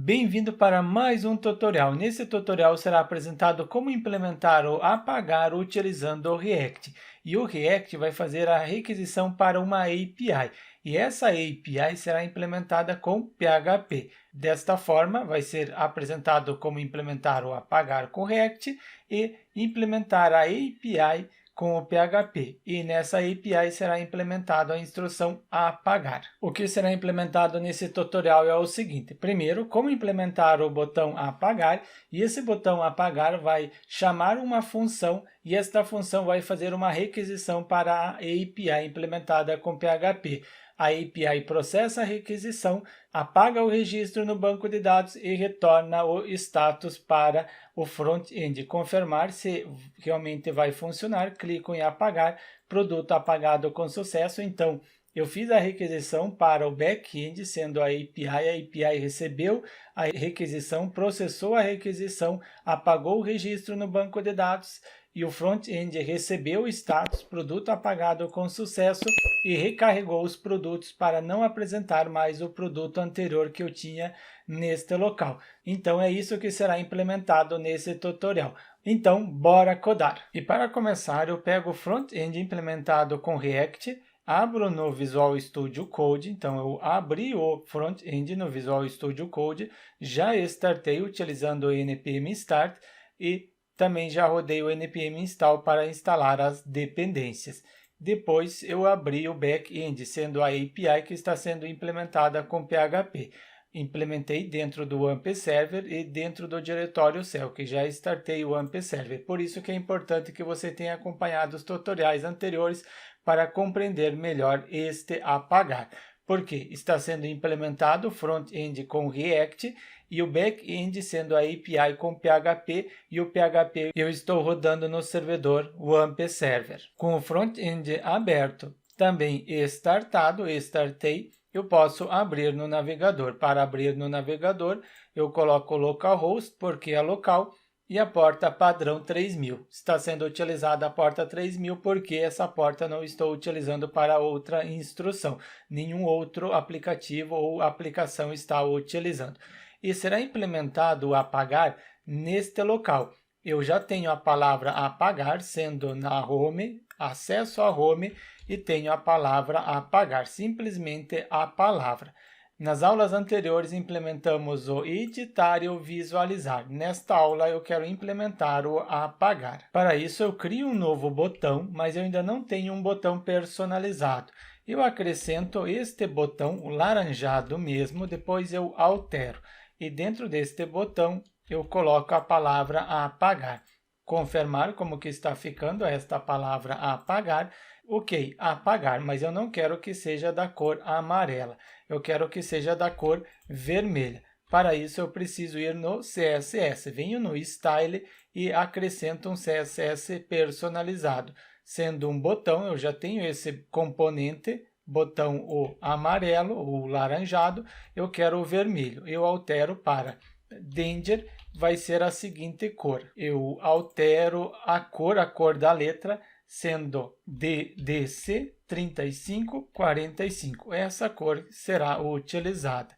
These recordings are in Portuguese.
Bem-vindo para mais um tutorial. Nesse tutorial será apresentado como implementar o apagar utilizando o React. E o React vai fazer a requisição para uma API. E essa API será implementada com PHP. Desta forma, vai ser apresentado como implementar o apagar com React e implementar a API com o PHP, e nessa API será implementada a instrução apagar. O que será implementado nesse tutorial é o seguinte: primeiro, como implementar o botão apagar, e esse botão apagar vai chamar uma função, e esta função vai fazer uma requisição para a API implementada com PHP. A API processa a requisição, apaga o registro no banco de dados e retorna o status para o front-end. Confirmar se realmente vai funcionar, clico em apagar, produto apagado com sucesso. Então, eu fiz a requisição para o back-end, sendo a API recebeu a requisição, processou a requisição, apagou o registro no banco de dados, e o front-end recebeu o status, produto apagado com sucesso, e recarregou os produtos para não apresentar mais o produto anterior que eu tinha neste local. Então é isso que será implementado nesse tutorial. Então, bora codar. E para começar, eu pego o front-end implementado com React, abro no Visual Studio Code, então eu abri o front-end no Visual Studio Code, já startei utilizando o npm start e também já rodei o npm install para instalar as dependências. Depois eu abri o back-end, sendo a API que está sendo implementada com PHP. Implementei dentro do AMP Server e dentro do diretório cell, que já startei o AMP Server. Por isso que é importante que você tenha acompanhado os tutoriais anteriores para compreender melhor este apagar. Porque está sendo implementado o front-end com React e o back-end sendo a API com PHP, e o PHP eu estou rodando no servidor AMP Server. Com o front-end aberto, também startei, eu posso abrir no navegador. Para abrir no navegador, eu coloco localhost, porque é local, e a porta padrão 3000. Está sendo utilizada a porta 3000 porque essa porta não estou utilizando para outra instrução. Nenhum outro aplicativo ou aplicação está utilizando. E será implementado o apagar neste local. Eu já tenho a palavra apagar sendo na home, acesso a home, e tenho a palavra apagar, simplesmente a palavra. Nas aulas anteriores implementamos o editar e o visualizar. Nesta aula eu quero implementar o apagar. Para isso eu crio um novo botão, mas eu ainda não tenho um botão personalizado. Eu acrescento este botão, o laranjado mesmo, depois eu altero. E dentro deste botão eu coloco a palavra apagar. Confirmar como que está ficando esta palavra apagar. Ok, apagar, mas eu não quero que seja da cor amarela. Eu quero que seja da cor vermelha. Para isso, eu preciso ir no CSS. Venho no Style e acrescento um CSS personalizado. Sendo um botão, eu já tenho esse componente, botão o amarelo, o laranjado, eu quero o vermelho. Eu altero para Danger, vai ser a seguinte cor. Eu altero a cor da letra, sendo DDC 3545. Essa cor será utilizada.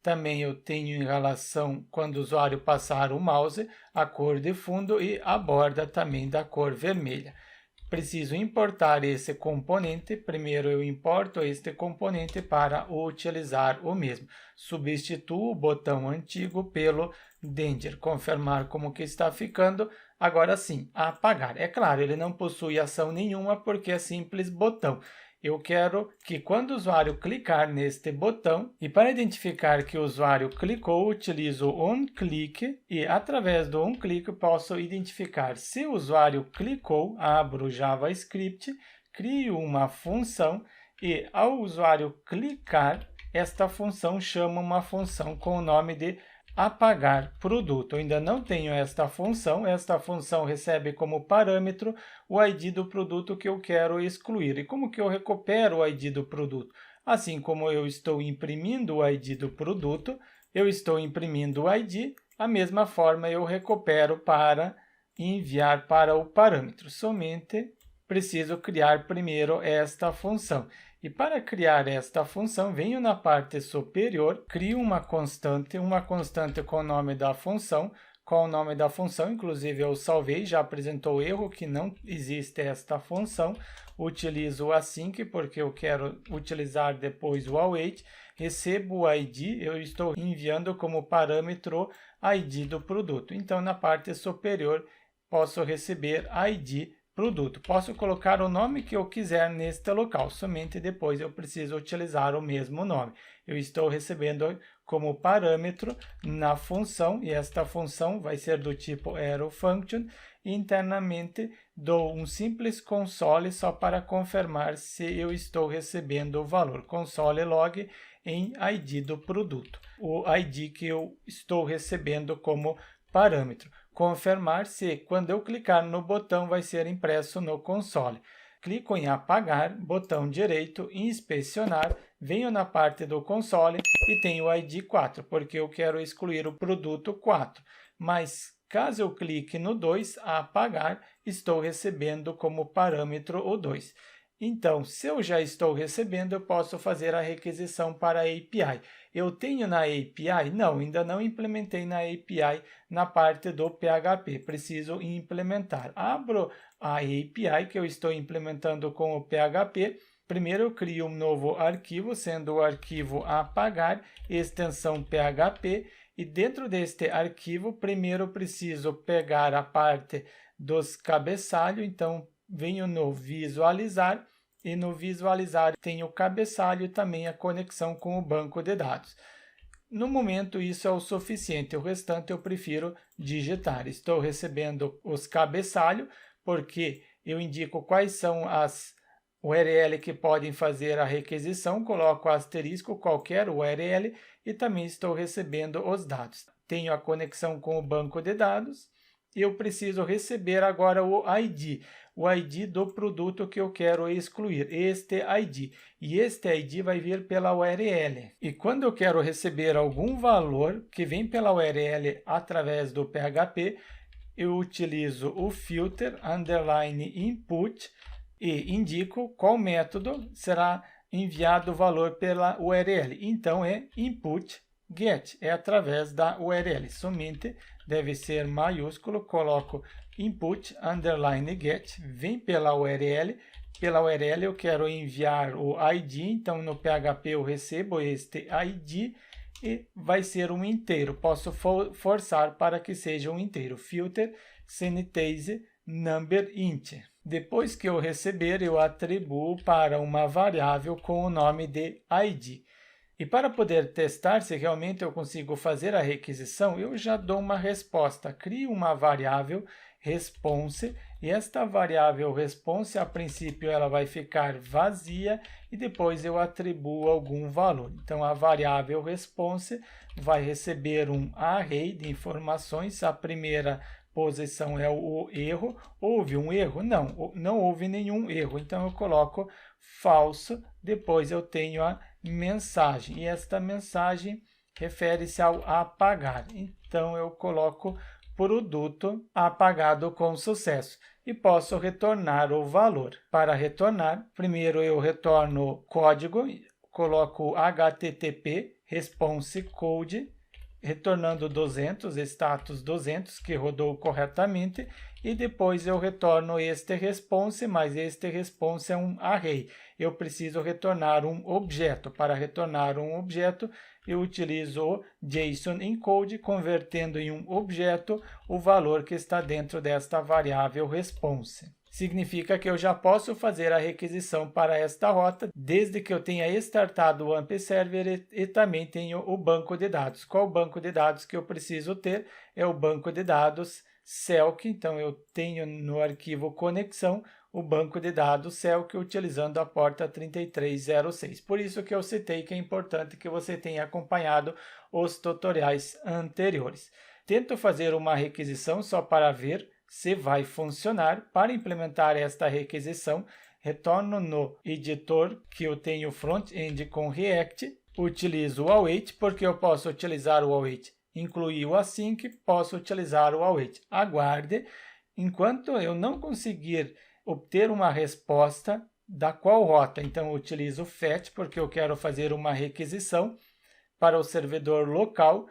Também eu tenho em relação, quando o usuário passar o mouse, a cor de fundo e a borda também da cor vermelha. Preciso importar esse componente. Primeiro eu importo este componente para utilizar o mesmo. Substituo o botão antigo pelo Danger. Confirmar como que está ficando. Agora sim, apagar. É claro, ele não possui ação nenhuma porque é simples botão. Eu quero que quando o usuário clicar neste botão, e para identificar que o usuário clicou, utilizo o onClick, e através do onClick posso identificar se o usuário clicou, abro o JavaScript, crio uma função, e ao usuário clicar, esta função chama uma função com o nome de apagar produto. Eu ainda não tenho esta função recebe como parâmetro o ID do produto que eu quero excluir. E como que eu recupero o ID do produto? Assim como eu estou imprimindo o ID do produto, eu estou imprimindo o ID, a mesma forma eu recupero para enviar para o parâmetro, somente preciso criar primeiro esta função. E para criar esta função, venho na parte superior, crio uma constante com o nome da função. Qual o nome da função? Inclusive eu salvei, já apresentou erro que não existe esta função. Utilizo o async porque eu quero utilizar depois o await. Recebo o ID, eu estou enviando como parâmetro ID do produto. Então, na parte superior, posso receber ID produto. Posso colocar o nome que eu quiser neste local, somente depois eu preciso utilizar o mesmo nome. Eu estou recebendo como parâmetro na função, e esta função vai ser do tipo ArrowFunction, e internamente dou um simples console só para confirmar se eu estou recebendo o valor. Console log em ID do produto, o ID que eu estou recebendo como parâmetro. Confirmar se, quando eu clicar no botão, vai ser impresso no console. Clico em apagar, botão direito, inspecionar, venho na parte do console e tenho o ID 4, porque eu quero excluir o produto 4. Mas caso eu clique no 2, apagar, estou recebendo como parâmetro o 2. Então, se eu já estou recebendo, eu posso fazer a requisição para a API. Eu tenho na API? Não, ainda não implementei na API na parte do PHP. Preciso implementar. Abro a API que eu estou implementando com o PHP. Primeiro eu crio um novo arquivo, sendo o arquivo apagar, extensão PHP. E dentro deste arquivo, primeiro eu preciso pegar a parte dos cabeçalhos. Então, venho no visualizar e no visualizar tem o cabeçalho e também a conexão com o banco de dados. No momento isso é o suficiente, o restante eu prefiro digitar. Estou recebendo os cabeçalhos porque eu indico quais são as URL que podem fazer a requisição, coloco asterisco qualquer URL e também estou recebendo os dados. Tenho a conexão com o banco de dados. Eu preciso receber agora o ID do produto que eu quero excluir, este ID. E este ID vai vir pela URL. E quando eu quero receber algum valor que vem pela URL através do PHP, eu utilizo o filter underline input e indico qual método será enviado o valor pela URL. Então é input get, é através da URL, somente deve ser maiúsculo, coloco input underline get, vem pela URL eu quero enviar o ID, então no PHP eu recebo este ID e vai ser um inteiro, posso forçar para que seja um inteiro, filter sanitize number int. Depois que eu receber, eu atribuo para uma variável com o nome de ID. E para poder testar se realmente eu consigo fazer a requisição, eu já dou uma resposta. Crio uma variável response e esta variável response, a princípio, ela vai ficar vazia e depois eu atribuo algum valor. Então, a variável response vai receber um array de informações. A primeira posição é o erro. Houve um erro? Não, não houve nenhum erro. Então, eu coloco falso, depois eu tenho a mensagem, e esta mensagem refere-se ao apagar. Então, eu coloco produto apagado com sucesso e posso retornar o valor. Para retornar, primeiro eu retorno código, coloco http response code, retornando 200, status 200, que rodou corretamente, e depois eu retorno este response, mas este response é um array. Eu preciso retornar um objeto. Para retornar um objeto, eu utilizo o JSON encode, convertendo em um objeto o valor que está dentro desta variável response. Significa que eu já posso fazer a requisição para esta rota, desde que eu tenha startado o AMP Server e também tenho o banco de dados. Qual banco de dados que eu preciso ter? É o banco de dados Celk. Então, eu tenho no arquivo conexão o banco de dados Celk utilizando a porta 3306. Por isso que eu citei que é importante que você tenha acompanhado os tutoriais anteriores. Tento fazer uma requisição só para ver se vai funcionar. Para implementar esta requisição, retorno no editor que eu tenho front-end com React, utilizo o await, porque eu posso utilizar o await, incluir o async, posso utilizar o await. Aguarde, enquanto eu não conseguir obter uma resposta da qual rota. Então, eu utilizo fetch porque eu quero fazer uma requisição para o servidor local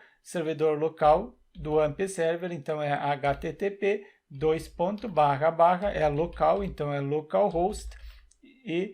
do AMP Server, então é http é local, então é localhost, e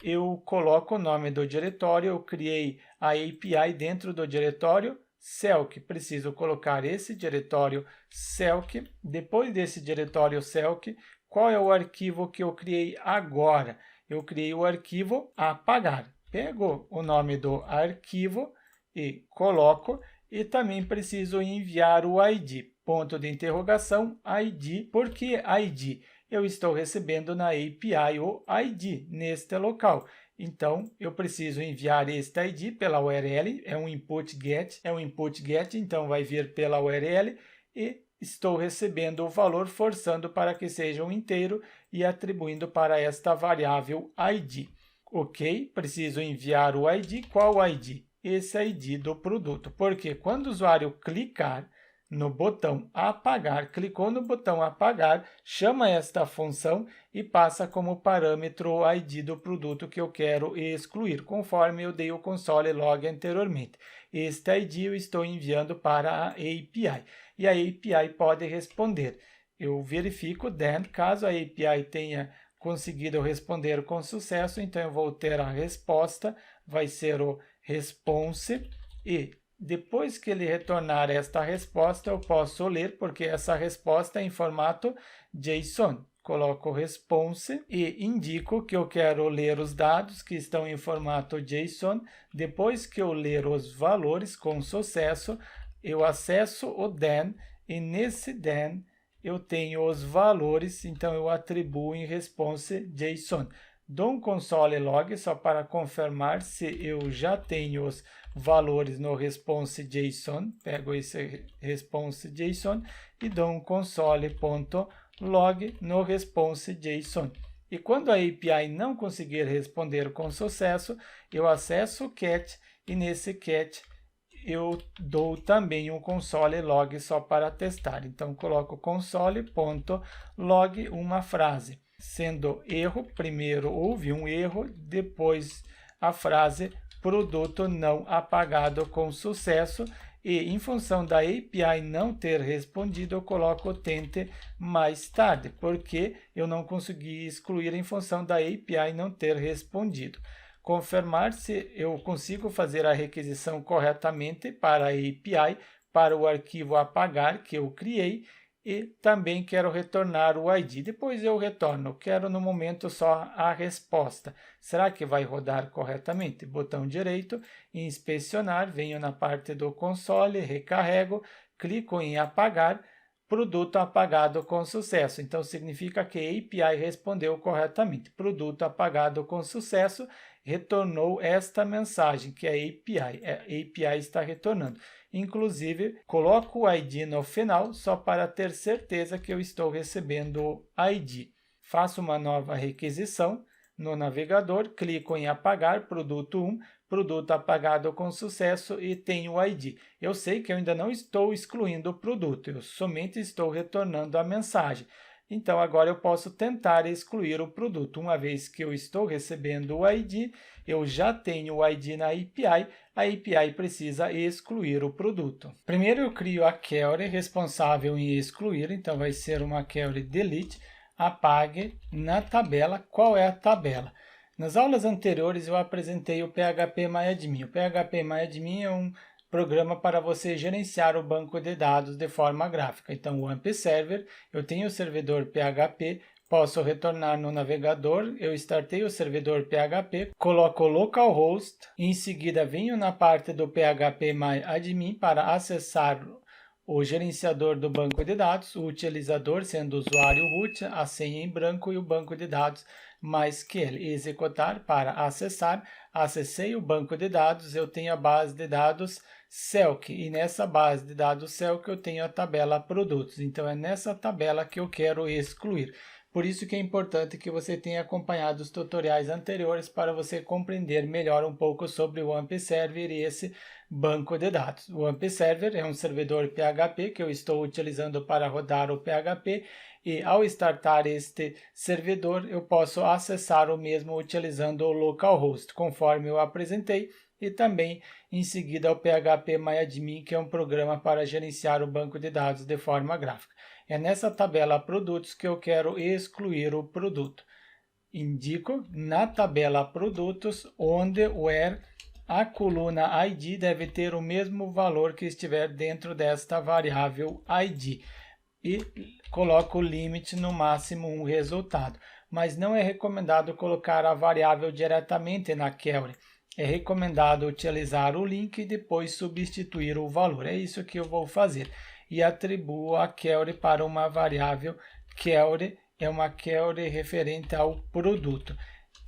eu coloco o nome do diretório, eu criei a API dentro do diretório Selk, preciso colocar esse diretório Selk, depois desse diretório Selk, qual é o arquivo que eu criei agora? Eu criei o arquivo apagar, pego o nome do arquivo e coloco, e também preciso enviar o ID, ponto de interrogação, ID, por que ID? Eu estou recebendo na API o ID neste local. Então, eu preciso enviar este ID pela URL, é um input get, então vai vir pela URL e estou recebendo o valor, forçando para que seja um inteiro e atribuindo para esta variável ID. Ok, preciso enviar o ID. Qual ID? Esse ID do produto, porque quando o usuário clicar no botão apagar, clicou no botão apagar, chama esta função e passa como parâmetro o ID do produto que eu quero excluir, conforme eu dei o console log anteriormente. Este ID eu estou enviando para a API, e a API pode responder. Eu verifico then, caso a API tenha conseguido responder com sucesso, então eu vou ter a resposta, vai ser o response, e depois que ele retornar esta resposta, eu posso ler, porque essa resposta é em formato JSON. Coloco response e indico que eu quero ler os dados que estão em formato JSON. Depois que eu ler os valores com sucesso, eu acesso o then, e nesse then eu tenho os valores, então eu atribuo em response JSON. Dou um console log só para confirmar se eu já tenho os valores no response JSON. Pego esse response JSON e dou um console.log no response JSON. E quando a API não conseguir responder com sucesso, eu acesso o cat, e nesse cat eu dou também um console log só para testar. Então, coloco console.log uma frase. Sendo erro, primeiro houve um erro, depois a frase produto não apagado com sucesso, e em função da API não ter respondido, eu coloco tente mais tarde, porque eu não consegui excluir em função da API não ter respondido. Confirmar se eu consigo fazer a requisição corretamente para a API, para o arquivo apagar que eu criei, e também quero retornar o ID. Depois eu retorno, quero no momento só a resposta. Será que vai rodar corretamente? Botão direito, inspecionar, venho na parte do console, recarrego, clico em apagar, produto apagado com sucesso. Então significa que a API respondeu corretamente. Produto apagado com sucesso, retornou esta mensagem que a API está retornando. Inclusive, coloco o ID no final só para ter certeza que eu estou recebendo o ID. Faço uma nova requisição no navegador, clico em apagar, produto 1, produto apagado com sucesso, e tenho o ID. Eu sei que eu ainda não estou excluindo o produto, eu somente estou retornando a mensagem. Então, agora eu posso tentar excluir o produto. Uma vez que eu estou recebendo o ID, eu já tenho o ID na API, a API precisa excluir o produto. Primeiro eu crio a query responsável em excluir, então vai ser uma query delete, apague na tabela. Qual é a tabela? Nas aulas anteriores eu apresentei o PHP-MyAdmin. O PHP-MyAdmin é um programa para você gerenciar o banco de dados de forma gráfica. Então, o AMP Server, eu tenho o servidor PHP, posso retornar no navegador, eu startei o servidor PHP, coloco o localhost, em seguida venho na parte do PHP-MyAdmin para acessar o gerenciador do banco de dados, o utilizador sendo o usuário root, a senha em branco e o banco de dados MySQL. Executar para acessar. Acessei o banco de dados, eu tenho a base de dados Selk, e nessa base de dados Selk eu tenho a tabela produtos. Então é nessa tabela que eu quero excluir. Por isso que é importante que você tenha acompanhado os tutoriais anteriores para você compreender melhor um pouco sobre o AMP Server e esse banco de dados. O AMP Server é um servidor PHP que eu estou utilizando para rodar o PHP e ao startar este servidor eu posso acessar o mesmo utilizando o localhost, conforme eu apresentei, e também em seguida o PHP-MyAdmin, que é um programa para gerenciar o banco de dados de forma gráfica. É nessa tabela produtos que eu quero excluir o produto. Indico na tabela produtos onde where a coluna ID deve ter o mesmo valor que estiver dentro desta variável ID e coloco o limite no máximo um resultado. Mas não é recomendado colocar a variável diretamente na query. É recomendado utilizar o link e depois substituir o valor. É isso que eu vou fazer. E atribuo a query para uma variável. Query é uma query referente ao produto.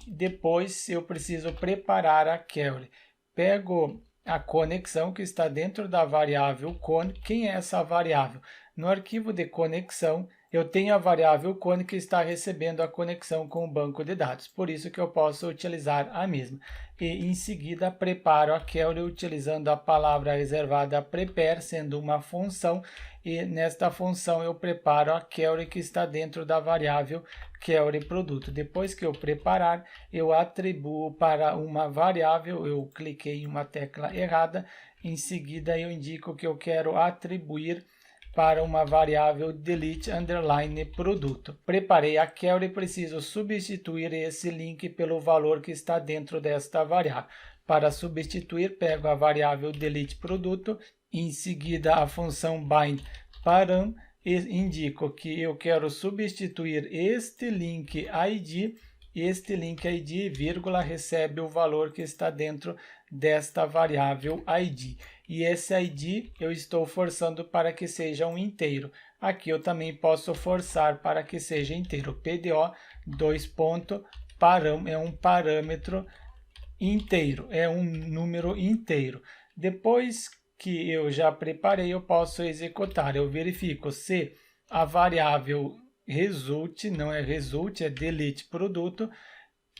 Depois eu preciso preparar a query. Pego a conexão que está dentro da variável con. Quem é essa variável? No arquivo de conexão, eu tenho a variável con que está recebendo a conexão com o banco de dados. Por isso que eu posso utilizar a mesma. E em seguida preparo a query utilizando a palavra reservada prepare, sendo uma função. E nesta função eu preparo a query que está dentro da variável query produto. Depois que eu preparar, eu atribuo para uma variável, eu cliquei em uma tecla errada, em seguida eu indico que eu quero atribuir para uma variável delete underline produto. Preparei a query e preciso substituir esse link pelo valor que está dentro desta variável. Para substituir, pego a variável delete produto, em seguida a função bind param e indico que eu quero substituir este link ID. Este link ID, vírgula, recebe o valor que está dentro desta variável ID. E esse ID eu estou forçando para que seja um inteiro. Aqui eu também posso forçar para que seja inteiro. PDO, param, é um parâmetro inteiro, é um número inteiro. Depois que eu já preparei, eu posso executar. Eu verifico se a variável result, não é result, é delete produto.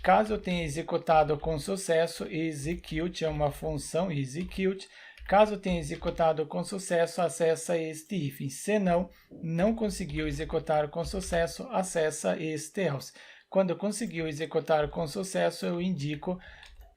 Caso eu tenha executado com sucesso, execute é uma função, execute. Caso tenha executado com sucesso, acessa este if. Se não conseguiu executar com sucesso, acessa este else. Quando conseguiu executar com sucesso, eu indico,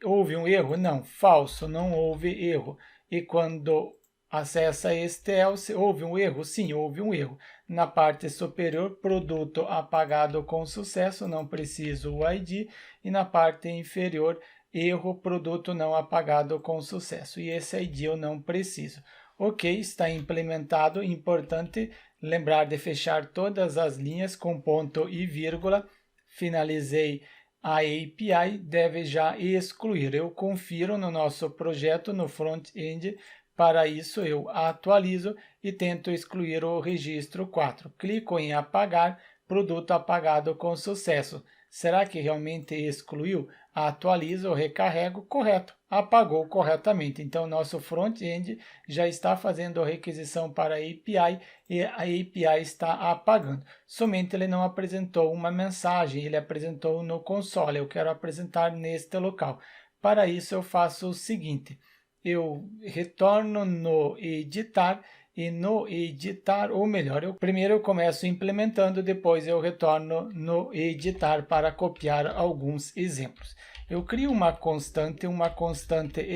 houve um erro? Não, falso, não houve erro. E quando acessa este else, houve um erro? Sim, houve um erro. Na parte superior, produto apagado com sucesso, não preciso o ID. E na parte inferior, erro, produto não apagado com sucesso. E esse ID eu não preciso. Ok, está implementado. Importante lembrar de fechar todas as linhas com ponto e vírgula. Finalizei a API, deve já excluir. Eu confiro no nosso projeto no front-end. Para isso, eu atualizo e tento excluir o registro 4. Clico em apagar, produto apagado com sucesso. Será que realmente excluiu? Atualizo, recarrego, correto. Apagou corretamente. Então, nosso front-end já está fazendo a requisição para a API e a API está apagando. Somente ele não apresentou uma mensagem, ele apresentou no console. Eu quero apresentar neste local. Para isso, eu faço o seguinte. Eu retorno no editar e no editar, ou melhor, primeiro eu começo implementando, depois eu retorno no editar para copiar alguns exemplos. Eu crio uma constante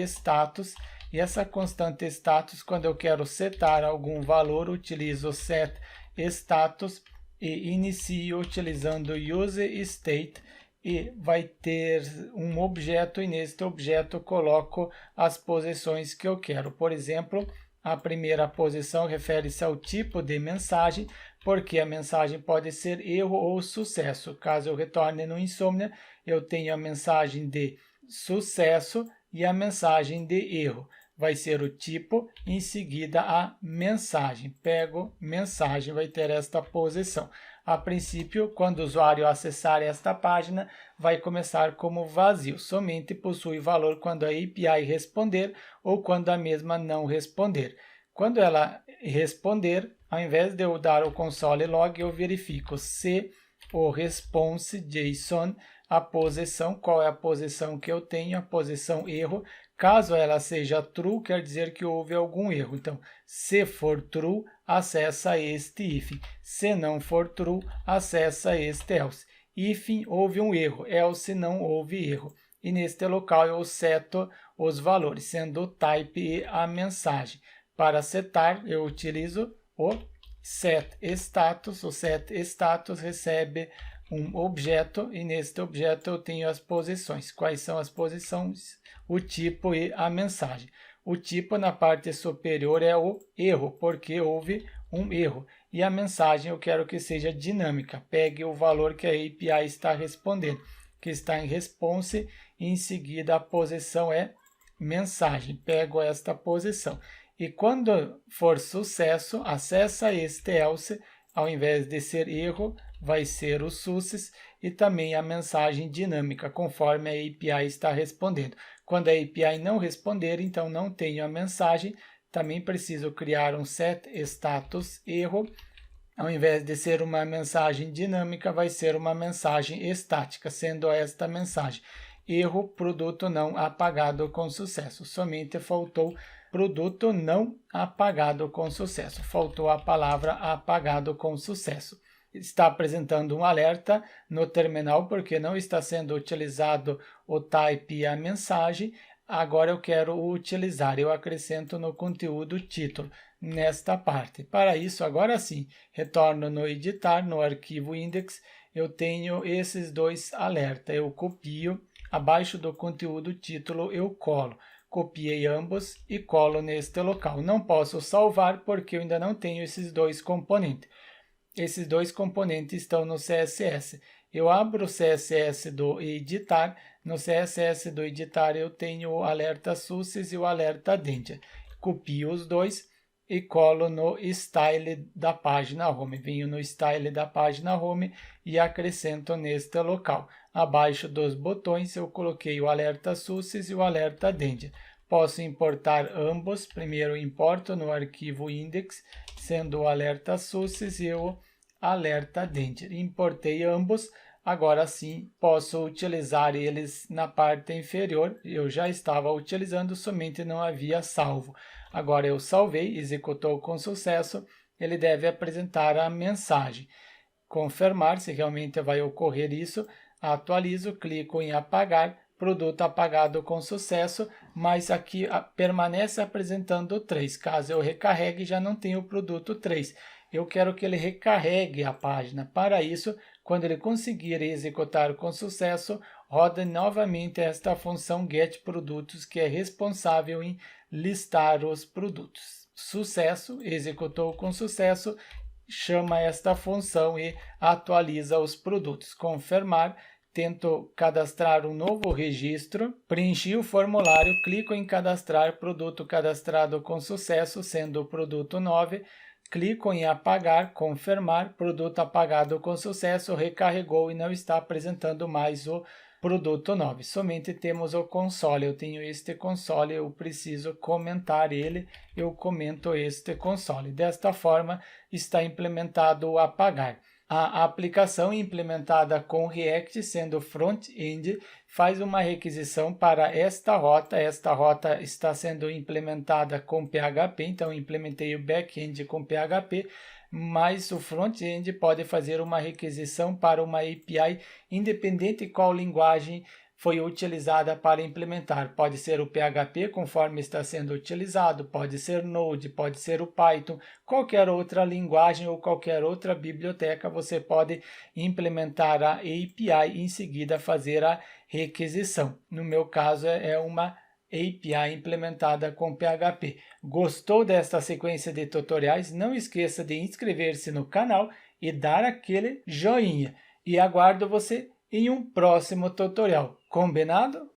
status, e essa constante status, quando eu quero setar algum valor, utilizo set status e inicio utilizando useState. E vai ter um objeto e neste objeto coloco as posições que eu quero. Por exemplo, a primeira posição refere-se ao tipo de mensagem, porque a mensagem pode ser erro ou sucesso. Caso eu retorne no Insomnia, eu tenho a mensagem de sucesso e a mensagem de erro. Vai ser o tipo, em seguida a mensagem. Pego mensagem, vai ter esta posição. A princípio, quando o usuário acessar esta página, vai começar como vazio. Somente possui valor quando a API responder ou quando a mesma não responder. Quando ela responder, ao invés de eu dar o console log, eu verifico se o response JSON, a posição, qual é a posição que eu tenho, a posição erro. Caso ela seja true, quer dizer que houve algum erro. Então, se for true, acessa este if. Se não for true, acessa este else. If houve um erro, else não houve erro. E neste local eu seto os valores, sendo o type e a mensagem. Para setar, eu utilizo o setStatus. O setStatus recebe um objeto e neste objeto eu tenho as posições. Quais são as posições? O tipo e a mensagem. O tipo na parte superior é o erro, porque houve um erro. E a mensagem eu quero que seja dinâmica. Pegue o valor que a API está respondendo, que está em response, e em seguida a posição é mensagem. Pego esta posição. E quando for sucesso, acessa este else, ao invés de ser erro, vai ser o success e também a mensagem dinâmica, conforme a API está respondendo. Quando a API não responder, então não tenho a mensagem, também preciso criar um setStatus erro. Ao invés de ser uma mensagem dinâmica, vai ser uma mensagem estática, sendo esta mensagem erro, produto não apagado com sucesso. Somente faltou produto não apagado com sucesso. Faltou a palavra apagado com sucesso. Está apresentando um alerta no terminal porque não está sendo utilizado o type e a mensagem. Agora eu quero utilizar, eu acrescento no conteúdo título, nesta parte. Para isso, agora sim, retorno no editar, no arquivo index, eu tenho esses dois alertas. Eu copio, abaixo do conteúdo título eu colo. Copiei ambos e colo neste local. Não posso salvar porque eu ainda não tenho esses dois componentes. Esses dois componentes estão no CSS. Eu abro o CSS do editar. No CSS do editar eu tenho o alerta success e o alerta danger. Copio os dois e colo no style da página home. Venho no style da página home e acrescento neste local. Abaixo dos botões eu coloquei o alerta success e o alerta danger. Posso importar ambos. Primeiro importo no arquivo index, sendo o alerta success e o alerta danger. Importei ambos. Agora sim, posso utilizar eles na parte inferior. Eu já estava utilizando, somente não havia salvo. Agora eu salvei, executou com sucesso. Ele deve apresentar a mensagem. Confirmar se realmente vai ocorrer isso. Atualizo, clico em apagar. Produto apagado com sucesso, mas aqui permanece apresentando 3. Caso eu recarregue, já não tem o produto 3. Eu quero que ele recarregue a página. Para isso, quando ele conseguir executar com sucesso, roda novamente esta função getProdutos, que é responsável em listar os produtos. Sucesso, executou com sucesso, chama esta função e atualiza os produtos. Confirmar, tento cadastrar um novo registro, preenchi o formulário, clico em cadastrar, produto cadastrado com sucesso, sendo o produto 9, clico em apagar, confirmar, produto apagado com sucesso, recarregou e não está apresentando mais o produto 9. Somente temos o console, eu tenho este console, eu preciso comentar ele, eu comento este console. Desta forma está implementado o apagar. A aplicação implementada com React, sendo front-end, faz uma requisição para esta rota. Esta rota está sendo implementada com PHP, então implementei o back-end com PHP, mas o front-end pode fazer uma requisição para uma API, independente de qual linguagem foi utilizada para implementar. Pode ser o PHP, conforme está sendo utilizado, pode ser Node, pode ser o Python, qualquer outra linguagem ou qualquer outra biblioteca, você pode implementar a API e em seguida fazer a requisição. No meu caso, é uma API implementada com PHP. Gostou desta sequência de tutoriais? Não esqueça de inscrever-se no canal e dar aquele joinha. E aguardo você em um próximo tutorial. Combinado?